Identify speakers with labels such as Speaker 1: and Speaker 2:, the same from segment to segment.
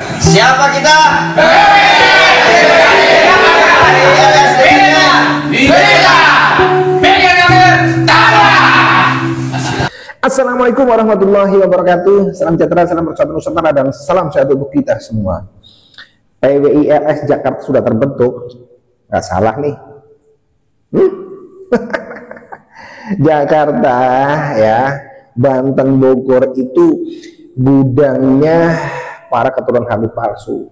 Speaker 1: Siapa kita?
Speaker 2: Assalamualaikum warahmatullahi wabarakatuh. Salam sejahtera, salam bersatu Nusantara, dan salam sehat untuk kita semua. PWILS Jakarta sudah terbentuk. Nggak salah nih. Jakarta ya, Banten, Bogor itu gudangnya para keturunan Habib palsu.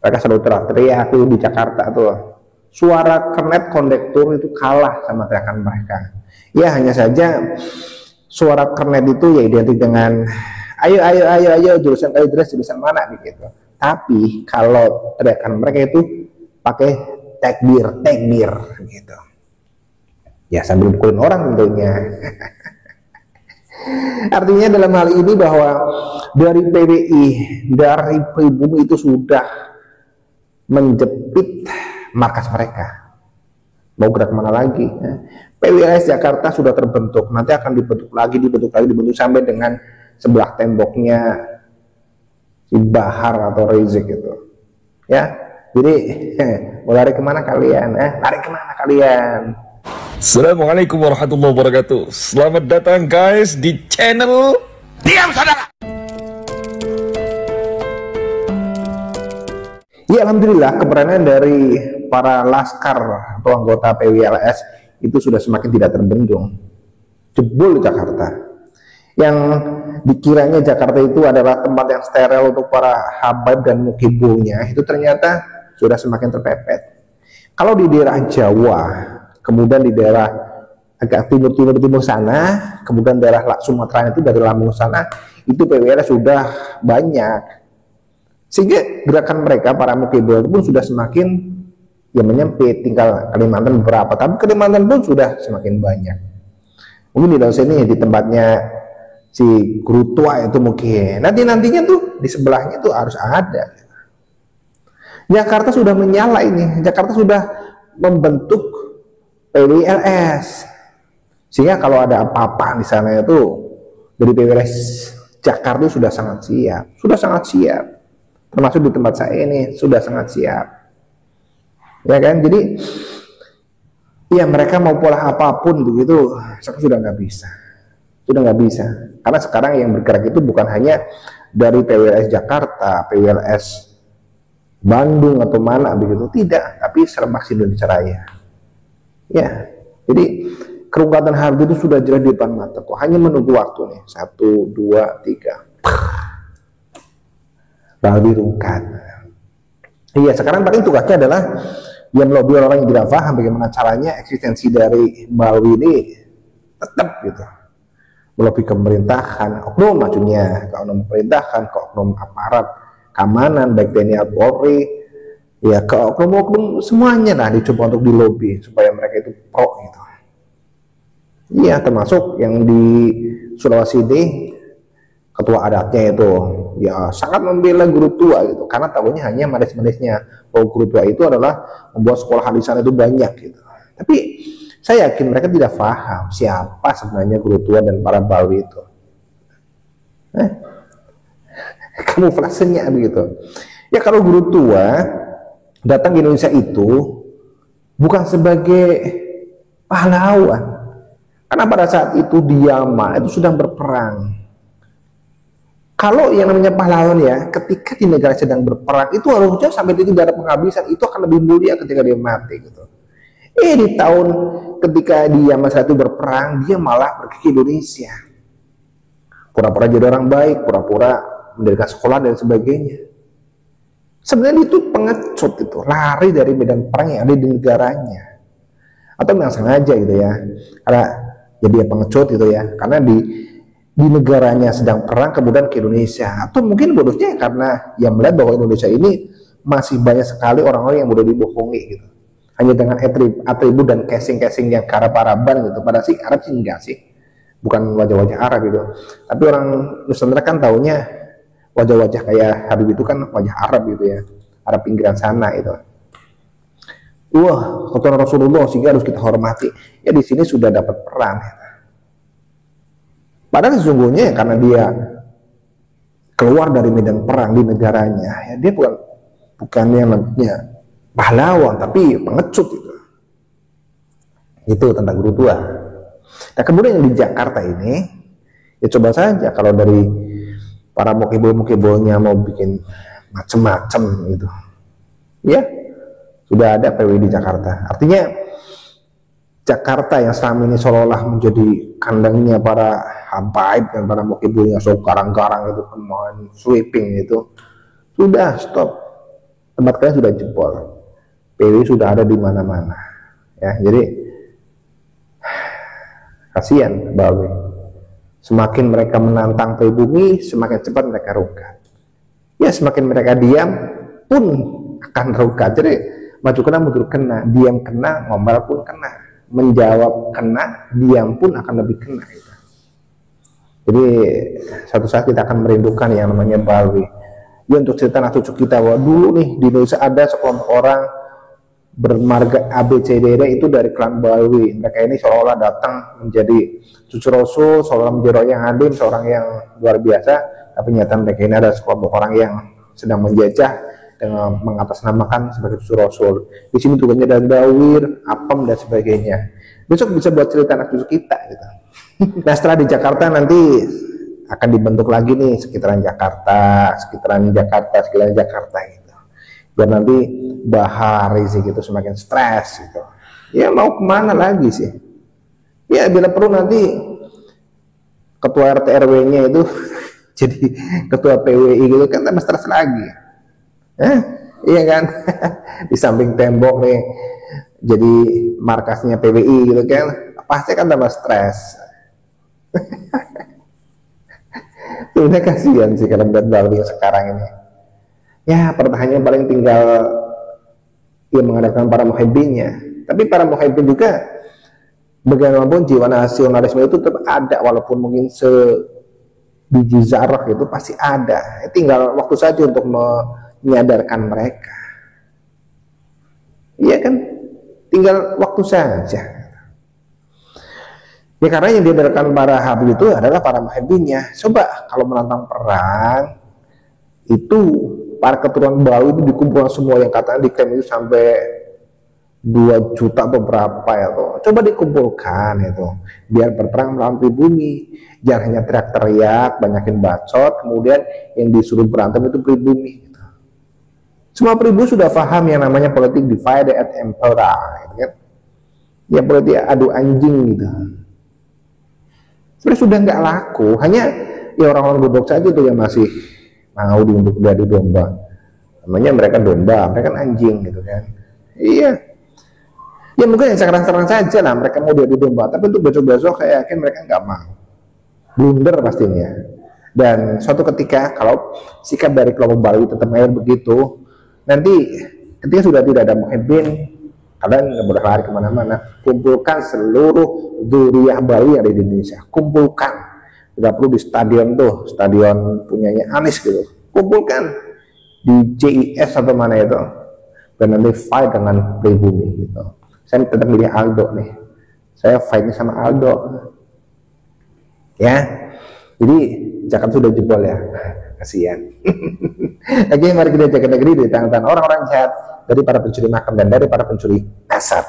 Speaker 2: Mereka selalu teriak di Jakarta tuh. Suara kernet kondektur itu kalah sama teriakan mereka. Ya hanya saja suara kernet itu ya identik dengan ayo jurusan jurusan mana gitu. Tapi kalau teriakan mereka itu pakai takbir gitu. Ya sambil pukulin orang tentunya. Artinya dalam hal ini bahwa dari PWI, dari pribumi itu sudah menjepit markas mereka. Mau gerak kemana lagi? PWILS Jakarta sudah terbentuk, nanti akan dibentuk sampai dengan sebelah temboknya si Bahar atau Rizik itu. Ya, jadi mau lari kemana kalian? Lari kemana kalian?
Speaker 3: Assalamualaikum warahmatullahi wabarakatuh. Selamat datang guys di channel Diam Saudara.
Speaker 2: Ya alhamdulillah keberanian dari para laskar atau anggota PWILS itu sudah semakin tidak terbendung. Jebol Jakarta. Yang dikiranya Jakarta itu adalah tempat yang steril untuk para habaib dan mukibunya, itu ternyata sudah semakin terpepet. Kalau di daerah Jawa, kemudian di daerah agak timur sana, kemudian daerah Sumatera itu dari Lampung sana, itu PWILS sudah banyak. Sehingga gerakan mereka para mukibul pun sudah semakin ya menyempit. Tinggal Kalimantan beberapa, tapi Kalimantan pun sudah semakin banyak. Mungkin di dalam sini di tempatnya si guru tua itu mungkin nantinya tuh di sebelahnya tuh harus ada. Jakarta sudah menyala ini, Jakarta sudah membentuk PWILS, sehingga kalau ada apa-apa di sana itu dari PWILS Jakarta sudah sangat siap, termasuk di tempat saya ini sudah sangat siap, ya kan? Jadi ya mereka mau pola apapun begitu, sudah nggak bisa, karena sekarang yang bergerak itu bukan hanya dari PWILS Jakarta, PWILS Bandung atau mana begitu, tidak, tapi serba Indonesia Raya. Ya, jadi kerungkatan harga itu sudah jelas di depan mata kok, hanya menunggu waktu nih, 1, 2, 3 baru dirungkat. Iya, sekarang paling tugasnya adalah yang melobi orang yang tidak paham bagaimana caranya eksistensi dari Balwi ini tetap gitu, melobi pemerintahan, oknum maksudnya, ke oknum pemerintahan, ke oknum aparat keamanan, baik TNI atau Polri, ya ke oknum semuanya lah dicoba untuk dilobi supaya mereka itu pro gitu. Iya, termasuk yang di Sulawesi ini ketua adatnya itu ya sangat membela guru tua gitu, karena tahunya hanya manis-manisnya bahwa guru tua itu adalah membuat sekolah di sana itu banyak gitu. Tapi saya yakin mereka tidak paham siapa sebenarnya guru tua dan para Balwi itu. Kamuflasenya begitu. Ya kalau guru tua datang ke Indonesia itu bukan sebagai pahlawan, karena pada saat itu Yaman itu sedang berperang. Kalau yang namanya pahlawan ya, ketika di negara sedang berperang itu harusnya sampai titik darah penghabisan, itu akan lebih mulia ketika dia mati gitu. Di tahun ketika dia masa itu berperang, dia malah pergi ke Indonesia, pura-pura jadi orang baik, pura-pura mendirikan sekolah dan sebagainya. Sebenarnya itu pengecut, itu lari dari medan perang yang ada di negaranya, atau memang sengaja gitu ya, karena jadi pengecut gitu ya, karena di negaranya sedang perang kemudian ke Indonesia, atau mungkin bodohnya karena yang melihat bahwa Indonesia ini masih banyak sekali orang-orang yang mudah dibohongi gitu, hanya dengan atribut dan casing yang Arab-Araban gitu. Pada sih Arab sih enggak sih, bukan wajah-wajah Arab gitu, tapi orang Nusantara kan taunya wajah-wajah kayak Habib itu kan wajah Arab gitu ya, Arab pinggiran sana itu. Wah, keturunan Rasulullah sehingga harus kita hormati. Ya di sini sudah dapat peran. Padahal sesungguhnya karena dia keluar dari medan perang di negaranya, ya dia bukan yang namanya pahlawan, tapi pengecut gitu. Itu tentang guru tua. Nah kemudian yang di Jakarta ini, ya coba saja kalau dari para mukibul-mukibulnya mau bikin macem-macem gitu, ya sudah ada PWI di Jakarta. Artinya Jakarta yang selama ini seolah-olah menjadi kandangnya para habaib dan para mukibulnya, so garang-garang itu, pemain sweeping itu, sudah stop. Tempat kalian sudah jebol. PWI sudah ada di mana-mana. Ya, jadi kasihan Bawi. Semakin mereka menantang pribumi, semakin cepat mereka rugat. Ya, semakin mereka diam pun akan rugat. Jadi maju kena, mundur kena, diam kena, ngomel pun kena, menjawab kena, diam pun akan lebih kena gitu. Jadi suatu saat kita akan merindukan yang namanya Bawi. Ya, untuk cerita anak cucu kita, bahwa dulu nih di Indonesia ada sekelompok orang bermarga ABCD itu dari klan Bawi. Mereka ini seolah-olah datang menjadi cucu Rasul, seolah menjadi orang yang adil, seorang yang luar biasa, tapi nyata mereka ini ada sekelompok orang yang sedang menjajah dengan mengatasnamakan sebagai cucu Rasul. Di sini tugasnya ada dawir, apem dan sebagainya. Besok bisa buat cerita anak cucu kita gitu. Nah setelah di Jakarta nanti akan dibentuk lagi nih sekitaran Jakarta gitu. Biar nanti bahari sih gitu, semakin stres gitu. Ya mau kemana lagi sih? Ya bila perlu nanti ketua RT RW-nya itu jadi ketua PWI gitu kan, tambah stres lagi. Iya kan? Di samping tembok nih jadi markasnya PWI gitu kan, pasti kan tambah stres. Sebenarnya kasihan sih kalau melihat Bali yang sekarang ini. Ya pertahanannya paling tinggal ya mengadakan para muhibbinnya. Tapi para muhibbin juga bagaimanapun jiwa nasionalisme itu tetap ada, walaupun mungkin sebiji zarah itu pasti ada. Tinggal waktu saja untuk menyadarkan mereka. Iya kan? Tinggal waktu saja. Ya karena yang diadarkan para habib itu adalah para muhibbinnya. Coba kalau menantang perang itu para keturunan Bawi itu dikumpulkan semua, yang katanya diklaim itu sampai 2 juta beberapa ya tuh. Coba dikumpulkan itu biar berperang melawan pribumi. Jangan hanya teriak-teriak, banyakin bacot, kemudian yang disuruh berantem itu pribumi gitu. Semua pribumi sudah paham yang namanya politik divide and impera gitu kan. Ya politik adu anjing gitu. Sebenarnya sudah nggak laku, hanya ya orang-orang goblok saja tuh yang masih mau diadu domba. Namanya mereka domba, mereka kan anjing gitu kan. Iya. Ya mungkin yang sekarang-sekarang saja lah mereka mau diadu domba, tapi untuk besok-besok saya yakin mereka nggak mau. Blunder pastinya. Dan suatu ketika kalau sikap dari kelompok Bali tetap air begitu, nanti ketika sudah tidak ada muhibbin, kalian nggak boleh lari kemana-mana. Kumpulkan seluruh dzurriyyah Bali yang ada di Indonesia. Kumpulkan. Tidak perlu di stadion tuh, stadion punyanya Anies gitu. Kumpulkan di JIS atau mana itu. Dan nanti fight dengan pribumi gitu. Saya tetap milih Aldo nih. Saya fightnya sama Aldo. Ya. Jadi Jakarta sudah jebol ya. Kasihan. Oke, mari kita jaga negeri dari tangan orang-orang jahat, dari para pencuri makam dan dari para pencuri aset.